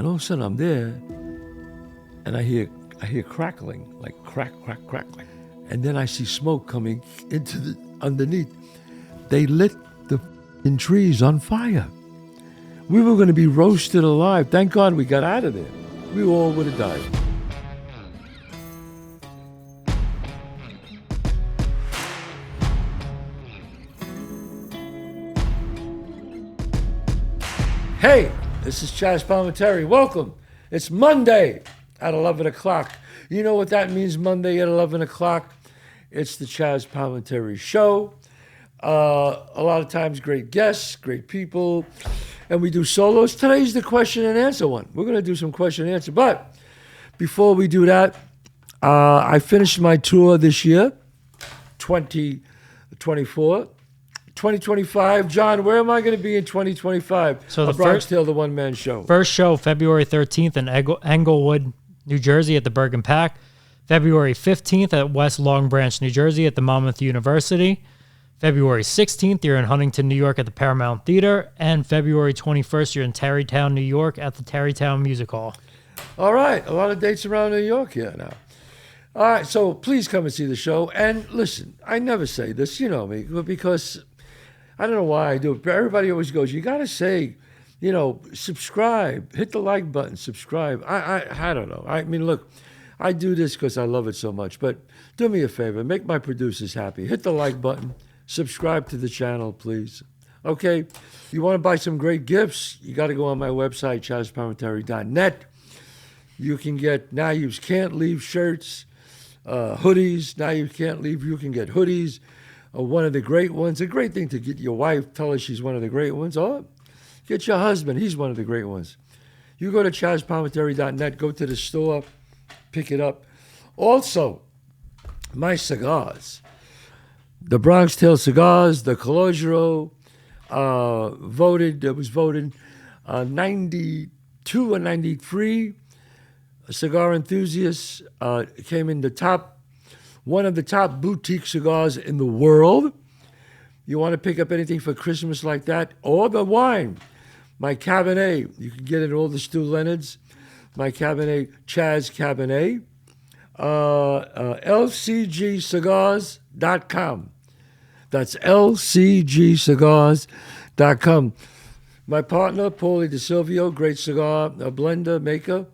And all of a sudden I'm there, and I hear crackling, like crack, crack, crack. And then I see smoke coming into the underneath. They lit the trees on fire. We were going to be roasted alive. Thank God we got out of there. We all would have died. Hey, this is Chazz Palminteri. Welcome. It's Monday at 11 o'clock. You know what that means, Monday at 11 o'clock? It's the Chazz Palminteri Show. A lot of times great guests, great people, and we do solos. Today's the question and answer one. We're going to do some question and answer. But before we do that, I finished my tour this year, 2024. 2025, John, where am I going to be in 2025? So A Bronx Tale, the one-man show. First show, February 13th in Englewood, New Jersey at the Bergen Pack. February 15th at West Long Branch, New Jersey at the Monmouth University. February 16th, you're in Huntington, New York at the Paramount Theater. And February 21st, you're in Tarrytown, New York at the Tarrytown Music Hall. All right, a lot of dates around New York here now. All right, so please come and see the show. And listen, I never say this, you know me, but because I don't know why I do it, but everybody always goes, you got to say, you know, subscribe, hit the like button, subscribe. I don't know. I mean, look, I do this because I love it so much, but do me a favor, make my producers happy. Hit the like button, subscribe to the channel, please. Okay? You want to buy some great gifts, you got to go on my website, chazzpalminteri.net. You can get, now you can't leave shirts, hoodies. Now you can't leave, you can get hoodies. One of the great ones, a great thing to get your wife, tell her she's one of the great ones. Oh, get your husband, he's one of the great ones. You go to chazzpalminteri.net, go to the store, pick it up. Also, my cigars, the Bronx Tale cigars, the Colosio, was voted 92 or 93. Cigar enthusiasts came in the top, one of the top boutique cigars in the world. You want to pick up anything for Christmas like that? Or the wine. My Cabernet, you can get it at all the Stu Leonards. My Cabernet, Chazz Cabernet. LCGcigars.com. That's LCGcigars.com. My partner, Paulie DeSilvio, great cigar, a blender, maker.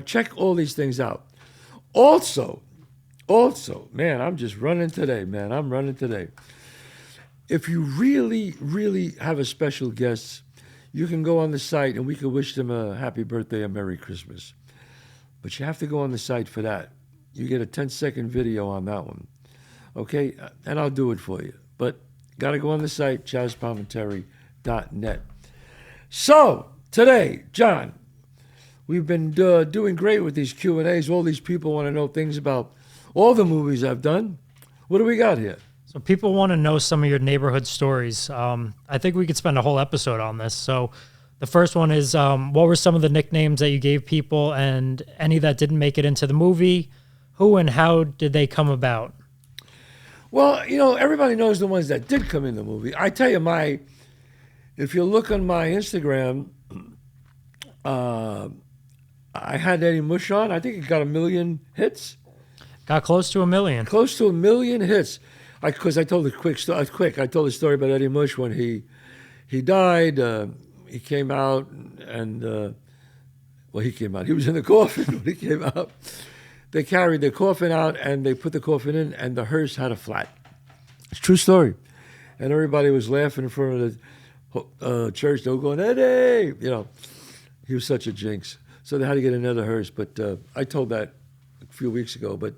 Check all these things out. Also, man, I'm just running today, man. I'm running today. If you really, really have a special guest, you can go on the site and we can wish them a happy birthday or Merry Christmas. But you have to go on the site for that. You get a 10-second video on that one. Okay? And I'll do it for you. But got to go on the site, chazzpalminteri.net. So, today, John, we've been doing great with these Q&As. All these people want to know things about all the movies I've done. What do we got here? So people want to know some of your neighborhood stories. I think we could spend a whole episode on this. So the first one is, what were some of the nicknames that you gave people and any that didn't make it into the movie? Who and how did they come about? Well, you know, everybody knows the ones that did come in the movie. I tell you, if you look on my Instagram, I had Eddie Mush on. I think it got 1 million hits. Got close to 1 million. Close to 1 million hits. Because I told a quick story. I told a story about Eddie Mush when he died. He came out and he came out. He was in the coffin when he came out. They carried the coffin out and they put the coffin in, and the hearse had a flat. It's a true story. And everybody was laughing in front of the church. They were going, Eddie! You know, he was such a jinx. So they had to get another hearse. But I told that a few weeks ago. But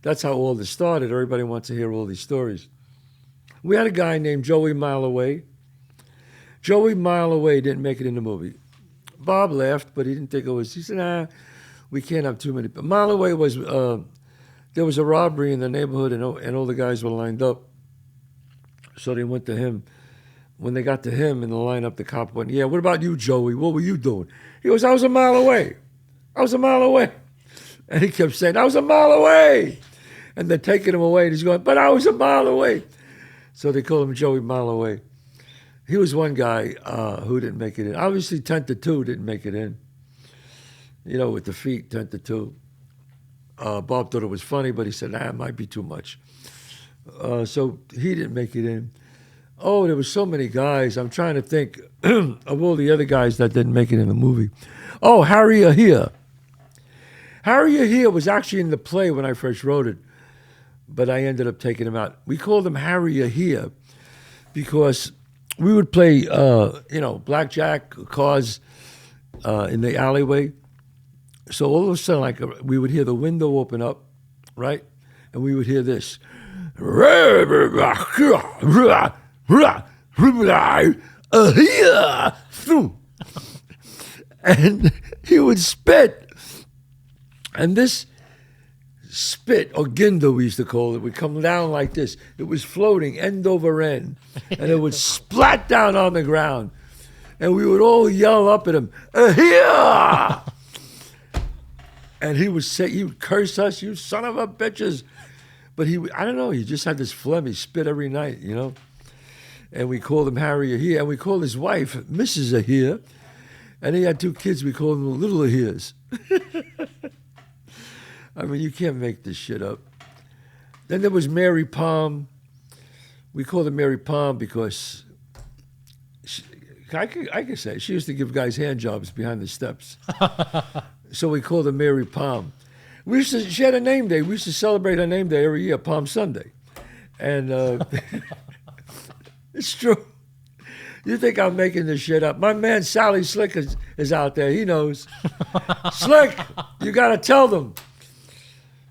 that's how all this started. Everybody wants to hear all these stories. We had a guy named Joey Mileaway. Joey Mileaway didn't make it in the movie. Bob laughed, but he didn't think it was. He said, nah, we can't have too many. But Mileaway was, there was a robbery in the neighborhood, and all the guys were lined up. So they went to him. When they got to him in the lineup, the cop went, yeah, what about you, Joey? What were you doing? He goes, I was a mile away. And he kept saying, I was a mile away. And they're taking him away, and he's going, but I was a mile away. So they called him Joey Mileaway. He was one guy who didn't make it in. Obviously, 10 to 2 didn't make it in. with the feet 10 to 2. Bob thought it was funny, but he said, nah, it might be too much. So he didn't make it in. Oh, there were so many guys. I'm trying to think of all the other guys that didn't make it in the movie. Oh, Harry Ahia. Harry Ahia was actually in the play when I first wrote it, but I ended up taking him out. We called him Harry Ahia because we would play, blackjack, cards in the alleyway. So all of a sudden, we would hear the window open up, right? And we would hear this. And he would spit. And this spit, or gindo we used to call it, would come down like this. It was floating end over end. And it would splat down on the ground. And we would all yell up at him, Ahia! And he would curse us, you son of a bitches. But I don't know, he just had this phlegm. He spit every night, And we called him Harry Ahia. And we called his wife Mrs. Ahia. And he had 2 kids. We called them Little Ahias. I mean, you can't make this shit up. Then there was Mary Palm. We called her Mary Palm because I could say she used to give guys hand jobs behind the steps. So we called her Mary Palm. She had a name day. We used to celebrate her name day every year, Palm Sunday. And it's true. You think I'm making this shit up. My man Sally Slick is out there. He knows. Slick, you got to tell them.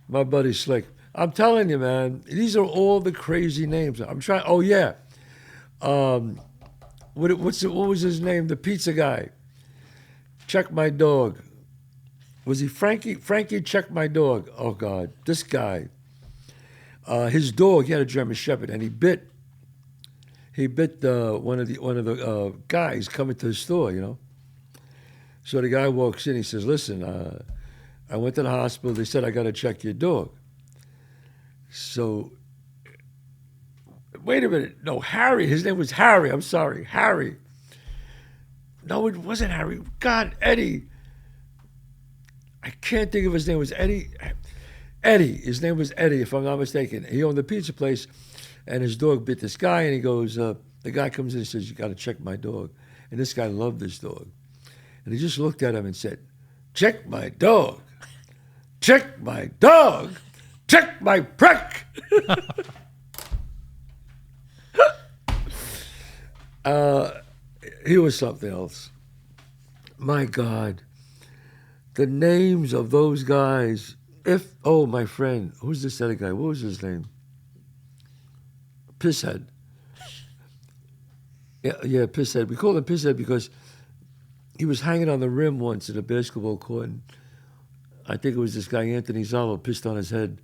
My buddy Slick. I'm telling you, man, these are all the crazy names. I'm trying. Oh, yeah. What was his name? The pizza guy. Check my dog. Was he Frankie? Frankie, check my dog. Oh, God. This guy. His dog, he had a German Shepherd, and he bit one of the guys coming to the store, So the guy walks in. He says, listen, I went to the hospital. They said, I got to check your dog. So, wait a minute. No, Harry. His name was Harry. I'm sorry. Harry. No, it wasn't Harry. God, Eddie. I can't think of his name. It was Eddie. Eddie. His name was Eddie, if I'm not mistaken. He owned the pizza place, and his dog bit this guy, and he goes, the guy comes in and says, you got to check my dog. And this guy loved this dog. And he just looked at him and said, check my dog. Check my dog. Check my prick. He was something else. My God. The names of those guys. My friend, who's this other guy? What was his name? Pisshead. Yeah, Pisshead. We called him Pisshead because he was hanging on the rim once at a basketball court. And I think it was this guy, Anthony Zalo, pissed on his head.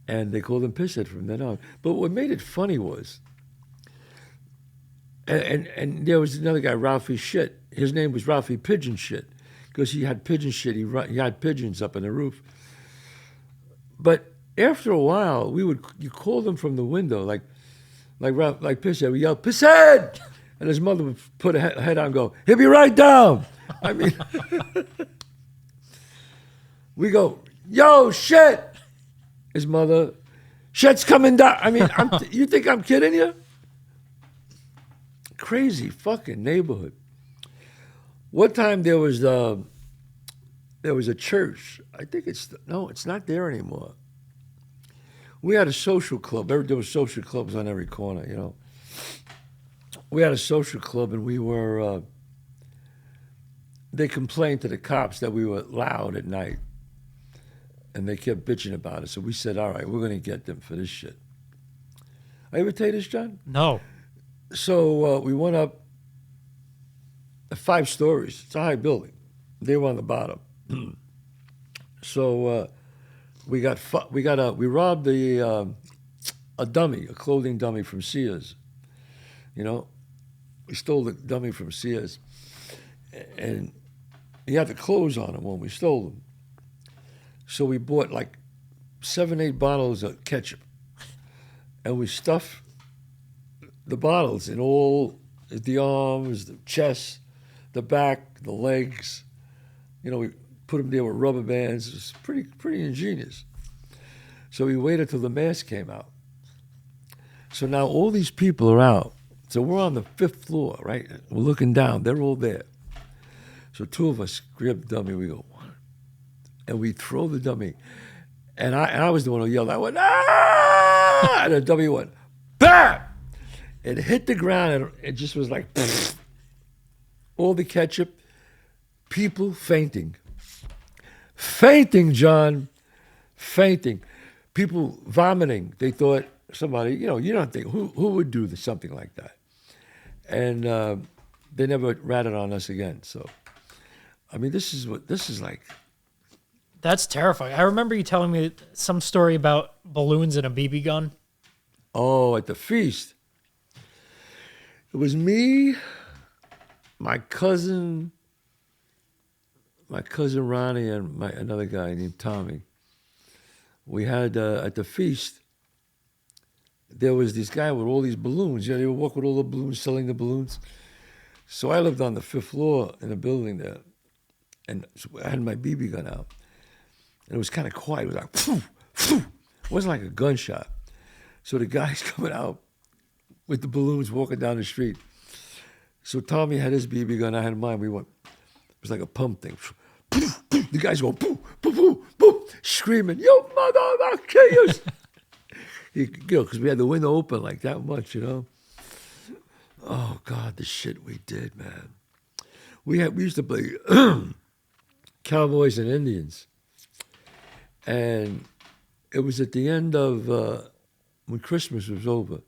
And they called him Pisshead from then on. But what made it funny was, and there was another guy, Ralphie Shit. His name was Ralphie Pigeon Shit because he had pigeon shit. He had pigeons up in the roof. But after a while, you call them from the window, like Pisshead. We yell, Pisshead! And his mother would put her head on and go, he'll be right down. I mean, we go, yo, shit. His mother, shit's coming down. I mean, you think I'm kidding you? Crazy fucking neighborhood. One time there was a church. I think it's not there anymore. We had a social club. There were social clubs on every corner, We had a social club, and we were. They complained to the cops that we were loud at night, and they kept bitching about it. So we said, "All right, we're going to get them for this shit." I ever tell you this, John? No. So we went up 5 stories. It's a high building. They were on the bottom. So we robbed a dummy, a clothing dummy from Sears. We stole the dummy from Sears, and he had the clothes on him when we stole them. So we bought like 7, 8 bottles of ketchup, and we stuffed the bottles in all the arms, the chest, the back, the legs, We put them there with rubber bands. It was pretty ingenious. So we waited till the mask came out. So now all these people are out. So we're on the 5th floor, right? We're looking down. They're all there. So 2 of us grab the dummy. We go, what? And we throw the dummy. And I was the one who yelled. I went, ah! And the dummy went, bam! It hit the ground, and it just was like, pfft. All the ketchup, people fainting. Fainting, John. Fainting. People vomiting. They thought somebody, you don't think, who would do something like that? And they never ratted on us again. So, I mean, this is like. That's terrifying. I remember you telling me some story about balloons and a BB gun. Oh, at the feast. It was me, my cousin Ronnie, and another guy named Tommy. We had, at the feast, there was this guy with all these balloons. They would walk with all the balloons, selling the balloons. So I lived on the 5th floor in a building there. And so I had my BB gun out. And it was kind of quiet. It was like, phew, phew. It wasn't like a gunshot. So the guy's coming out with the balloons walking down the street. So Tommy had his BB gun, I had mine. We went, it was like a pump thing. The guys go, boo, boo, boo, boo, screaming, yo, mother, I'll kill you. Because we had the window open like that much, Oh, God, the shit we did, man. We used to play Cowboys and Indians. And it was at the end of when Christmas was over.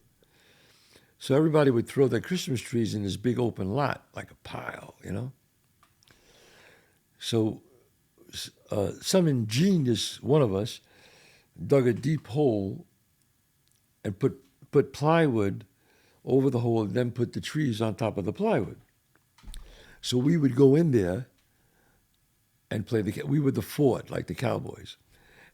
So everybody would throw their Christmas trees in this big open lot, like a pile, So some ingenious one of us dug a deep hole and put plywood over the hole and then put the trees on top of the plywood. So we would go in there and play we were the fort, like the Cowboys.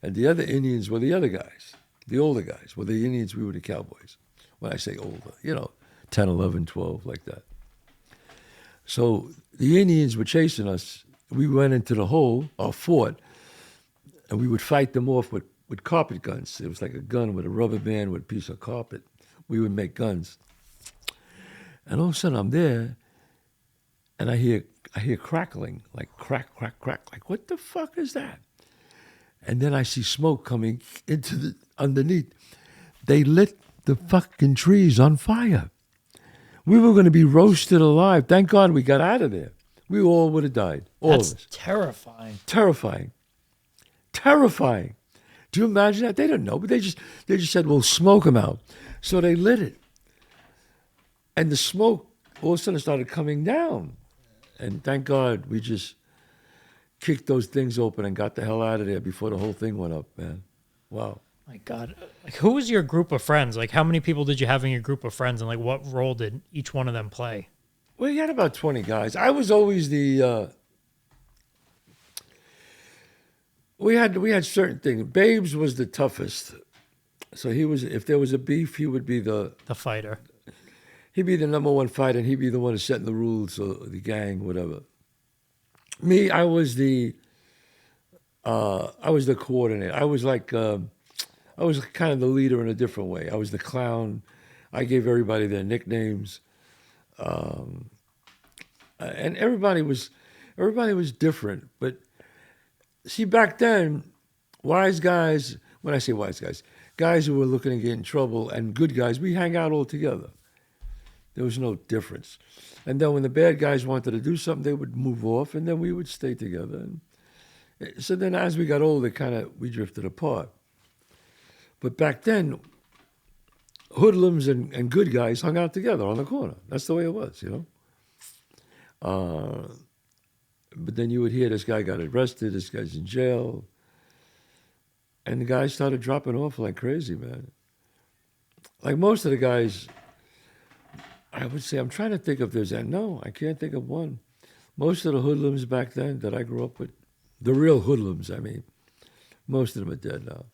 And the other Indians were the other guys. The older guys were the Indians, we were the Cowboys. When I say older, 10, 11, 12, like that. So the Indians were chasing us. We went into the hole, our fort, and we would fight them off with carpet guns. It was like a gun with a rubber band with a piece of carpet. We would make guns. And all of a sudden I'm there, and I hear crackling, like crack, crack, crack. Like, what the fuck is that? And then I see smoke coming into underneath. They lit the fucking trees on fire. We were going to be roasted alive. Thank God we got out of there. We all would have died. All of us. That's terrifying. Terrifying. Terrifying. Do you imagine that? They didn't know, but they just said, "Well, smoke them out." So they lit it, and the smoke all of a sudden started coming down. And thank God we just kicked those things open and got the hell out of there before the whole thing went up, man. Wow. My God. Like, who was your group of friends? Like, how many people did you have in your group of friends, and like what role did each one of them play? Well, you had about 20 guys. I was always the. We had certain things. Babes was the toughest, so he was. If there was a beef, he would be the fighter. He'd be the number one fighter, and he'd be the one who's setting the rules, or the gang, whatever. Me, I was the coordinator. I was like. I was kind of the leader in a different way. I was the clown. I gave everybody their nicknames, and everybody was different. But see, back then, wise guys. When I say wise guys who were looking to get in trouble, and good guys, we hang out all together. There was no difference. And then when the bad guys wanted to do something, they would move off, and then we would stay together. And so then, as we got older, we drifted apart. But back then, hoodlums and good guys hung out together on the corner. That's the way it was, But then you would hear this guy got arrested, this guy's in jail. And the guys started dropping off like crazy, man. Like most of the guys, I would say, I'm trying to think if there's that. No, I can't think of one. Most of the hoodlums back then that I grew up with, the real hoodlums, I mean, most of them are dead now.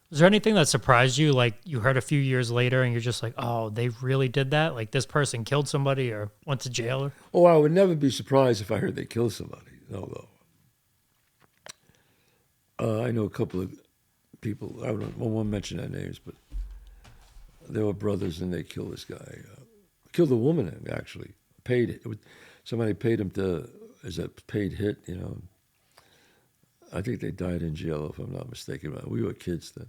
Was there anything that surprised you, like you heard a few years later and you're just like, oh, they really did that? Like this person killed somebody or went to jail? Oh, I would never be surprised if I heard they killed somebody. No, though. I know a couple of people. I won't mention their names, but they were brothers, and they killed this guy. Killed a woman, actually. Paid it. Somebody paid him as a paid hit, you know. I think they died in jail, if I'm not mistaken. We were kids then.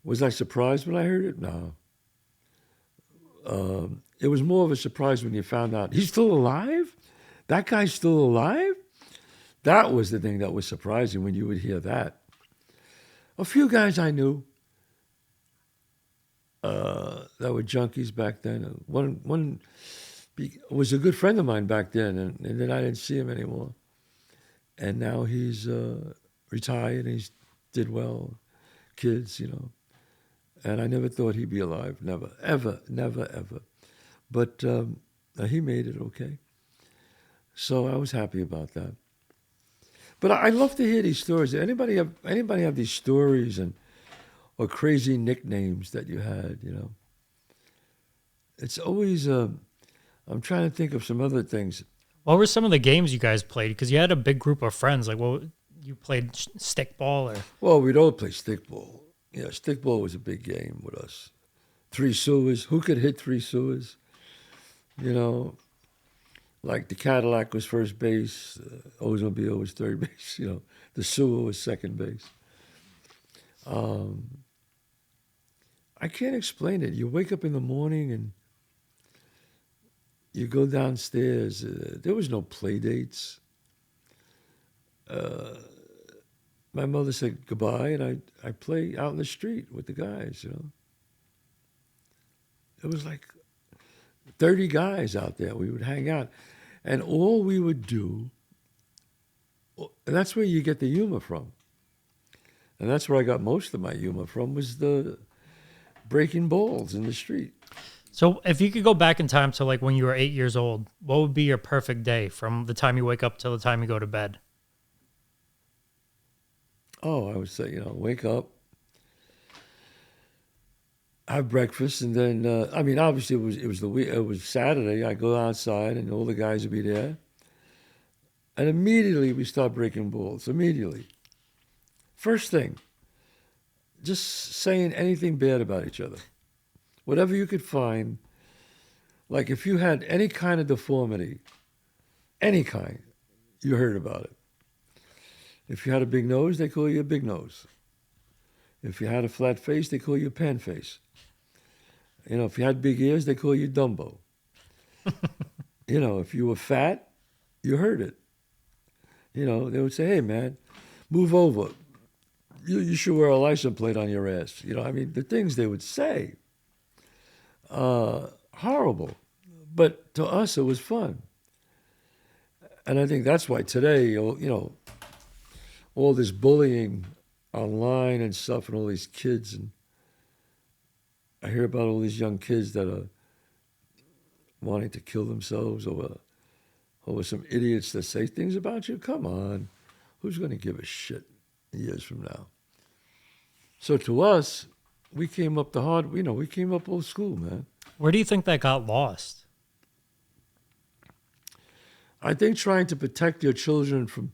Was I surprised when I heard it? No. It was more of a surprise when you found out he's still alive? That guy's still alive? That was the thing that was surprising when you would hear that. A few guys I knew that were junkies back then. One was a good friend of mine back then, and then I didn't see him anymore. And now he's retired and he's did well, kids, you know. And I never thought he'd be alive, never, ever, never, ever. But he made it okay. So I was happy about that. But I love to hear these stories. Anybody have these stories or crazy nicknames that you had, you know? It's always, I'm trying to think of some other things. What were some of the games you guys played? Because you had a big group of friends. Like, what you played stickball or? Well, we'd all play stickball. Yeah, stickball was a big game with us. 3 sewers. Who could hit 3 sewers? You know, like the Cadillac was first base, Oldsmobile was third base. You know, the sewer was second base. I can't explain it. You wake up in the morning and you go downstairs. There was no play dates. My mother said goodbye, and I play out in the street with the guys, you know. It was like 30 guys out there. We would hang out. And all we would do, and that's where you get the humor from. And that's where I got most of my humor from, was the breaking balls in the street. So if you could go back in time to like when you were 8 years old, what would be your perfect day from the time you wake up till the time you go to bed? Oh, I would say, you know, wake up, have breakfast, and then I mean, obviously it was Saturday. I go outside, and all the guys would be there, and immediately we start breaking balls. Immediately, first thing, just saying anything bad about each other, whatever you could find. Like if you had any kind of deformity, any kind, you heard about it. If you had a big nose, they call you a big nose. If you had a flat face, they call you a pan face. You know, if you had big ears, they call you Dumbo. You know, if you were fat, you heard it. You know, they would say, hey, man, move over. You should wear a license plate on your ass. You know, I mean, the things they would say, horrible. But to us, it was fun. And I think that's why today, you know, all this bullying online and stuff, and all these kids, and I hear about all these young kids that are wanting to kill themselves over some idiots that say things about you. Come on, who's going to give a shit years from now? So to us, we came up we came up old school, man. Where do you think that got lost? I think trying to protect your children from,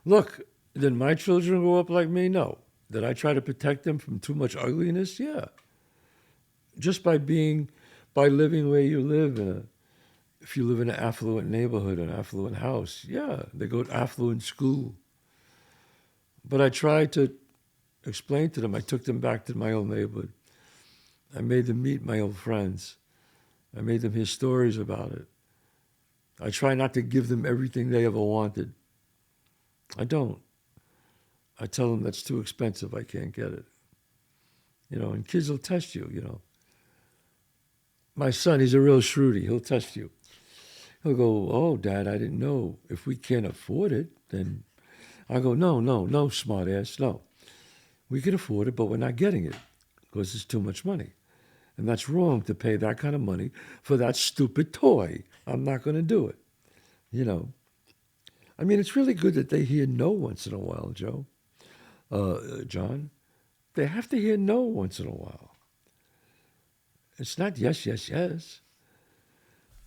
look, did my children grow up like me? No. Did I try to protect them from too much ugliness? Yeah. Just by living where you live, if you live in an affluent neighborhood, an affluent house, yeah, they go to affluent school. But I tried to explain to them. I took them back to my old neighborhood. I made them meet my old friends. I made them hear stories about it. I try not to give them everything they ever wanted. I don't. I tell them that's too expensive. I can't get it. You know, and kids will test you, you know. My son, he's a real shrewdy. He'll test you. He'll go, oh, Dad, I didn't know. If we can't afford it, then I go, no, smart ass, no. We can afford it, but we're not getting it because it's too much money. And that's wrong to pay that kind of money for that stupid toy. I'm not going to do it. You know. I mean, it's really good that they hear no once in a while, John. They have to hear no once in a while. It's not yes, yes, yes.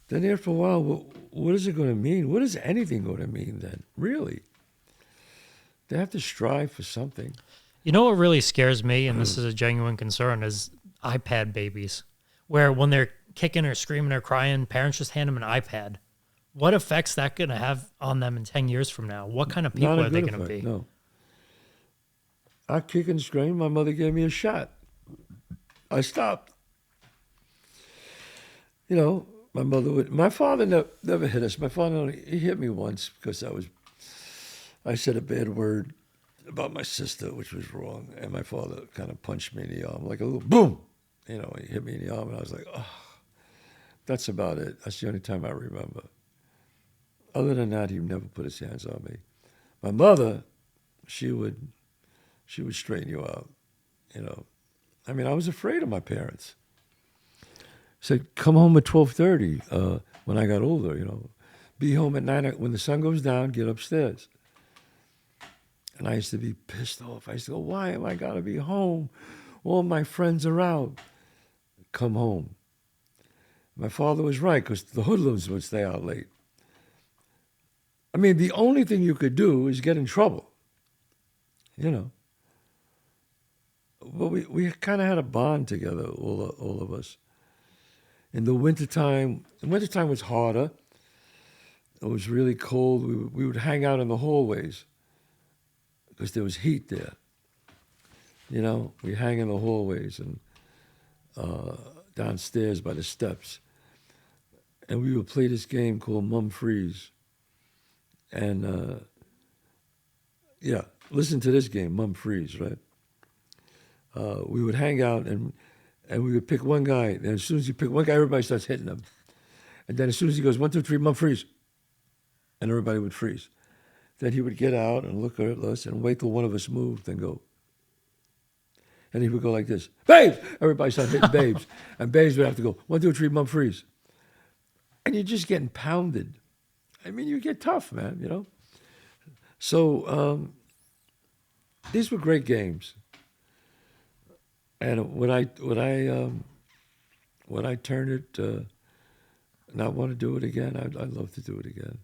Then after a while, what is it going to mean? What is anything going to mean then, really? They have to strive for something. You know what really scares me, and this is a genuine concern, is iPad babies, where when they're kicking or screaming or crying, parents just hand them an iPad. What effects that going to have on them in 10 years from now? What kind of people Not a are they good going to effect, be? no. I kick and scream. My mother gave me a shot. I stopped. You know, my father never hit us. My father he hit me once because I said a bad word about my sister, which was wrong, and my father kind of punched me in the arm, like a little boom. You know, he hit me in the arm, and I was like, oh, that's about it. That's the only time I remember. Other than that, he never put his hands on me. My mother, she would straighten you out. You know, I mean, I was afraid of my parents. Said, come home at 12:30. When I got older, you know, be home at 9 when the sun goes down. Get upstairs. And I used to be pissed off. I used to go, why am I gotta be home? All my friends are out. Come home. My father was right because the hoodlums would stay out late. I mean, the only thing you could do is get in trouble. You know. But we kind of had a bond together, all of us. In the wintertime was harder. It was really cold. We would hang out in the hallways because there was heat there. You know, we hang in the hallways and downstairs by the steps. And we would play this game called Mum Freeze. And, listen to this game, Mum Freeze, right? We would hang out and we would pick one guy. And as soon as you pick one guy, everybody starts hitting him. And then as soon as he goes, 1, 2, 3, Mum Freeze. And everybody would freeze. Then he would get out and look at us and wait till one of us moved and go. And he would go like this, Babes! Everybody started hitting Babes. And Babes would have to go, 1, 2, 3, Mum Freeze. And you're just getting pounded. I mean, you get tough, man, you know? So these were great games. And would I turn it, not want to do it again? I'd love to do it again.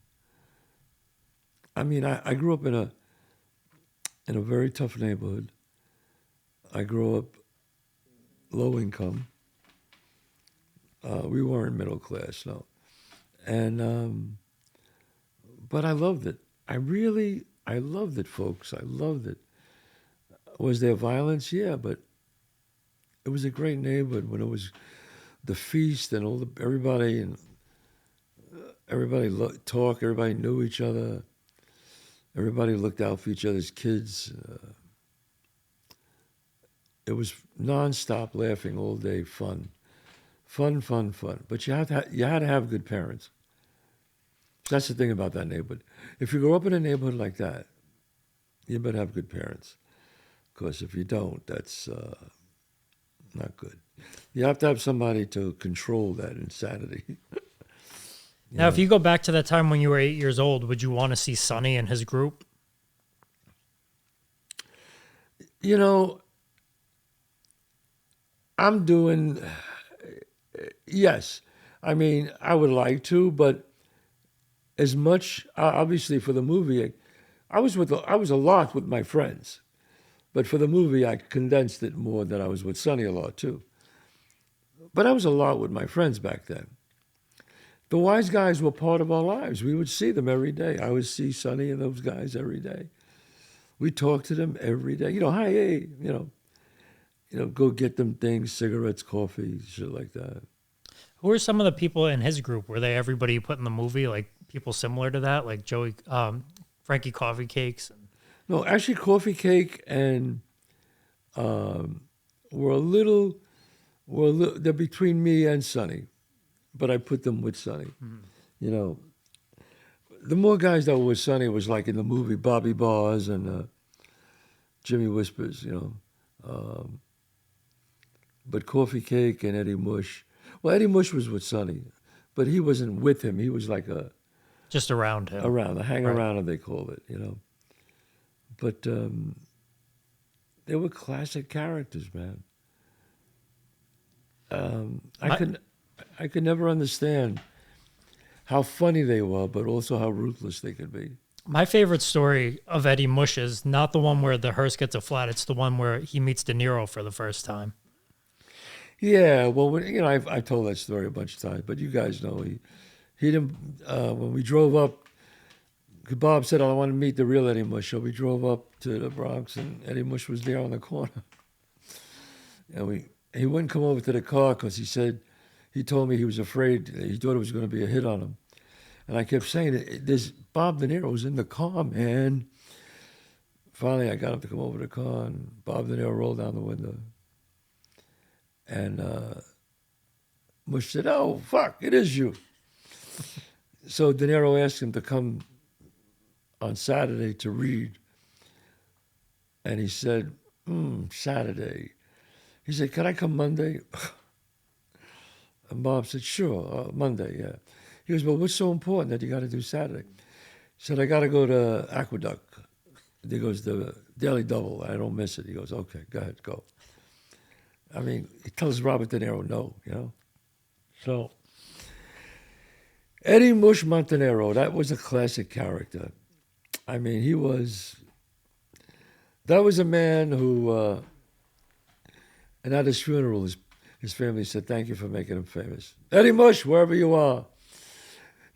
I mean, I grew up in a very tough neighborhood. I grew up low income. We weren't middle class, no. And but I loved it. I loved it, folks. I loved it. Was there violence? Yeah, but it was a great neighborhood when it was the feast and everybody talked. Everybody knew each other. Everybody looked out for each other's kids. It was nonstop laughing all day, fun. But you had to have good parents. That's the thing about that neighborhood. If you grow up in a neighborhood like that, you better have good parents. Because if you don't, that's not good. You have to have somebody to control that insanity. Now, if you go back to that time when you were 8 years old, would you want to see Sonny and his group? You know, yes. I mean, I would like to, but as much, obviously for the movie, I was a lot with my friends. But for the movie, I condensed it more than I was with Sonny a lot, too. But I was a lot with my friends back then. The Wise Guys were part of our lives. We would see them every day. I would see Sonny and those guys every day. We talked to them every day. You know, hi, hey, you know, go get them things, cigarettes, coffee, shit like that. Who were some of the people in his group? Were they everybody you put in the movie, like people similar to that, like Frankie Coffee Cakes? No, actually, Coffee Cake and they're between me and Sonny, but I put them with Sonny. Mm-hmm. You know, the more guys that were with Sonny was like in the movie Bobby Bars and Jimmy Whispers, you know. But Coffee Cake and Eddie Mush. Well, Eddie Mush was with Sonny, but he wasn't with him. He was like just around him. A hang around, they called it, you know. But they were classic characters, man. I could never understand how funny they were, but also how ruthless they could be. My favorite story of Eddie Mush is not the one where the hearse gets a flat. It's the one where he meets De Niro for the first time. Yeah, well, I've told that story a bunch of times, but you guys know he didn't. When we drove up, Bob said, "I want to meet the real Eddie Mush." So we drove up to the Bronx, and Eddie Mush was there on the corner, and he wouldn't come over to the car because he told me he was afraid. He thought it was going to be a hit on him, and I kept saying, "There's Bob De Niro's in the car, man." Finally, I got him to come over to the car, and Bob De Niro rolled down the window. And Mush said, "Oh, fuck, it is you." So De Niro asked him to come on Saturday to read. And he said, Saturday. He said, "Can I come Monday?" And Bob said, "Sure, Monday, yeah." He goes, "Well, what's so important that you got to do Saturday?" He said, "I got to go to Aqueduct." He goes, "The Daily Double. I don't miss it." He goes, "Okay, go ahead, go." I mean, he tells Robert De Niro no, you know. So, Eddie Mush Montenero, that was a classic character. I mean, that was a man who, and at his funeral, his family said, "Thank you for making him famous." Eddie Mush, wherever you are.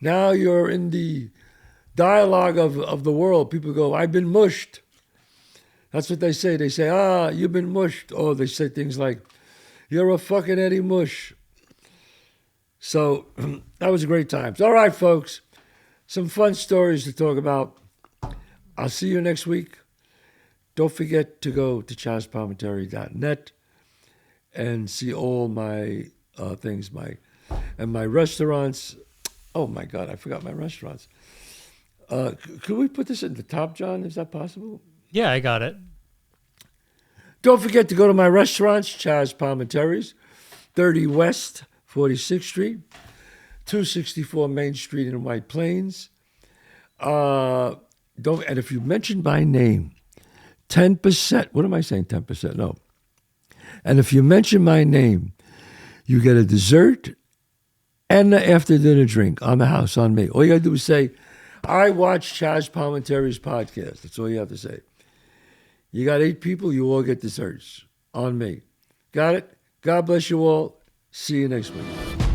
Now you're in the dialogue of the world. People go, "I've been mushed." That's what they say. They say, "You've been mushed." Or they say things like, "You're a fucking Eddie Mush." So that was a great time. All right, folks. Some fun stories to talk about. I'll see you next week. Don't forget to go to chazzpalminteri.net and see all my things, my restaurants. Oh my God, I forgot my restaurants. Could we put this at the top, John? Is that possible? Yeah, I got it. Don't forget to go to my restaurants, Chazz Palminteri's, 30 West 46th Street, 264 Main Street in White Plains. And if you mention my name, 10%. What am I saying? 10%? No. And if you mention my name, you get a dessert and the after dinner drink on the house, on me. All you got to do is say, "I watch Chazz Palminteri's podcast." That's all you have to say. You got 8 people, you all get desserts on me. Got it? God bless you all. See you next week.